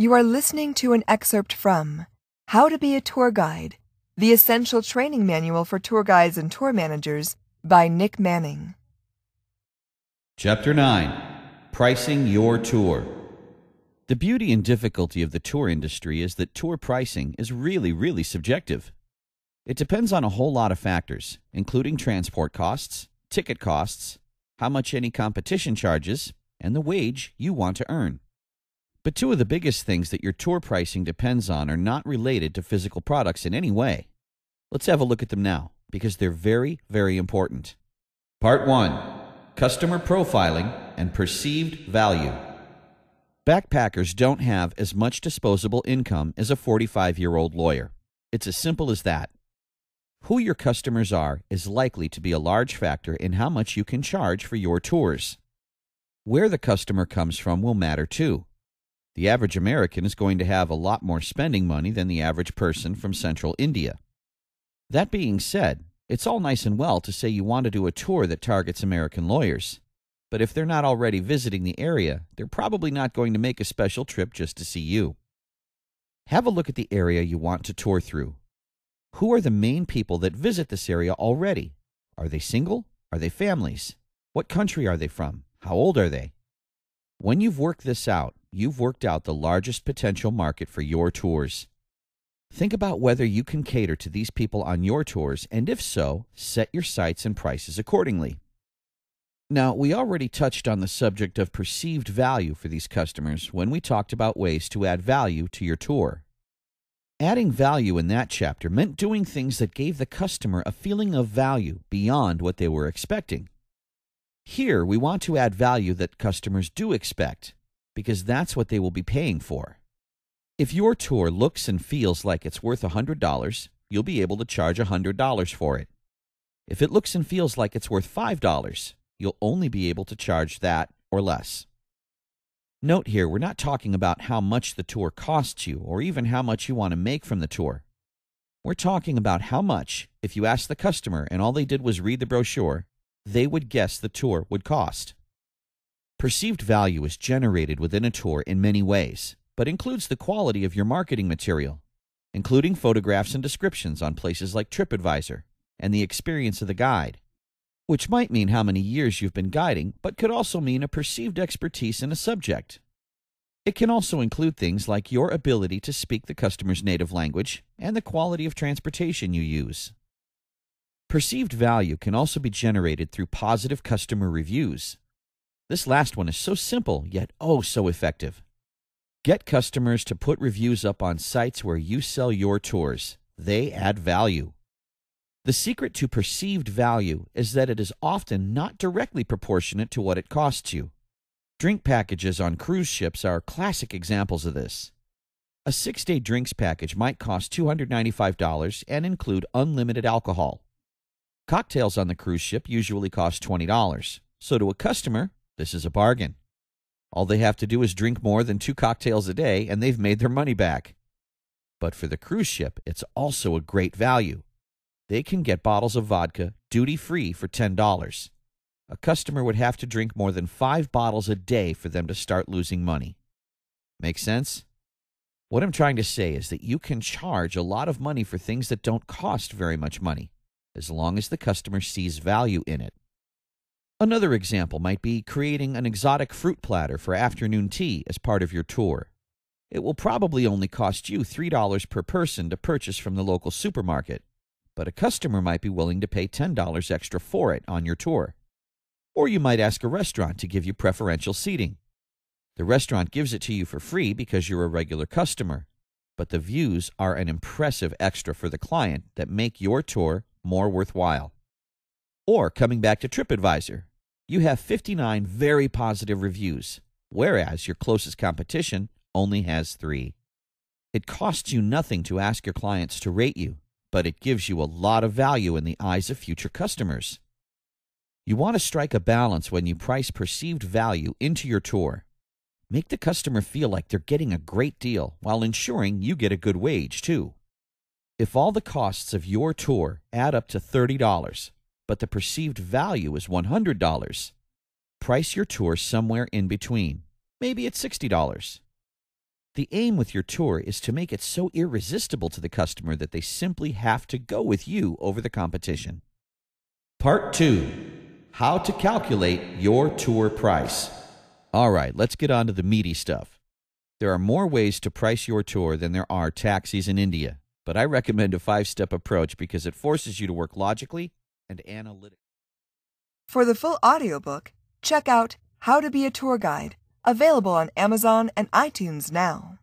You are listening to an excerpt from How to Be a Tour Guide, the Essential Training Manual for Tour Guides and Tour Managers by Nick Manning. Chapter 9. Pricing Your Tour. The beauty and difficulty of the tour industry is that tour pricing is really subjective. It depends on a whole lot of factors, including transport costs, ticket costs, how much any competition charges, and the wage you want to earn. But two of the biggest things that your tour pricing depends on are not related to physical products in any way. Let's have a look at them now, because they're very important. Part 1. Customer Profiling and Perceived Value. Backpackers don't have as much disposable income as a 45-year-old lawyer. It's as simple as that. Who your customers are is likely to be a large factor in how much you can charge for your tours. Where the customer comes from will matter too. The average American is going to have a lot more spending money than the average person from central India. That being said, it's all nice and well to say you want to do a tour that targets American lawyers. But if they're not already visiting the area, they're probably not going to make a special trip just to see you. Have a look at the area you want to tour through. Who are the main people that visit this area already? Are they single? Are they families? What country are they from? How old are they? When you've worked this out, you've worked out the largest potential market for your tours. Think about whether you can cater to these people on your tours, and if so, set your sights and prices accordingly. Now, we already touched on the subject of perceived value for these customers when we talked about ways to add value to your tour. Adding value in that chapter meant doing things that gave the customer a feeling of value beyond what they were expecting. Here, we want to add value that customers do expect, because that's what they will be paying for. If your tour looks and feels like it's worth $100, you'll be able to charge $100 for it. If it looks and feels like it's worth $5, you'll only be able to charge that or less. Note here, we're not talking about how much the tour costs you or even how much you want to make from the tour. We're talking about how much, if you asked the customer and all they did was read the brochure, they would guess the tour would cost. Perceived value is generated within a tour in many ways, but includes the quality of your marketing material, including photographs and descriptions on places like TripAdvisor, and the experience of the guide, which might mean how many years you've been guiding, but could also mean a perceived expertise in a subject. It can also include things like your ability to speak the customer's native language and the quality of transportation you use. Perceived value can also be generated through positive customer reviews. This last one is so simple, yet oh so effective. Get customers to put reviews up on sites where you sell your tours. They add value. The secret to perceived value is that it is often not directly proportionate to what it costs you. Drink packages on cruise ships are classic examples of this. A 6-day drinks package might cost $295 and include unlimited alcohol. Cocktails on the cruise ship usually cost $20, so to a customer, this is a bargain. All they have to do is drink more than 2 cocktails a day and they've made their money back. But for the cruise ship, it's also a great value. They can get bottles of vodka duty-free for $10. A customer would have to drink more than 5 bottles a day for them to start losing money. Make sense? What I'm trying to say is that you can charge a lot of money for things that don't cost very much money, as long as the customer sees value in it. Another example might be creating an exotic fruit platter for afternoon tea as part of your tour. It will probably only cost you $3 per person to purchase from the local supermarket, but a customer might be willing to pay $10 extra for it on your tour. Or you might ask a restaurant to give you preferential seating. The restaurant gives it to you for free because you're a regular customer, but the views are an impressive extra for the client that make your tour more worthwhile. Or coming back to TripAdvisor, you have 59 very positive reviews, whereas your closest competition only has 3. It costs you nothing to ask your clients to rate you, but it gives you a lot of value in the eyes of future customers. You want to strike a balance when you price perceived value into your tour. Make the customer feel like they're getting a great deal while ensuring you get a good wage, too. If all the costs of your tour add up to $30, but the perceived value is $100, price your tour somewhere in between. Maybe it's $60. The aim with your tour is to make it so irresistible to the customer that they simply have to go with you over the competition. Part 2. How to calculate your tour price. All right, let's get on to the meaty stuff. There are more ways to price your tour than there are taxis in India, but I recommend a 5-step approach because it forces you to work logically and analytically. For the full audiobook, check out How to Be a Tour Guide, available on Amazon and iTunes now.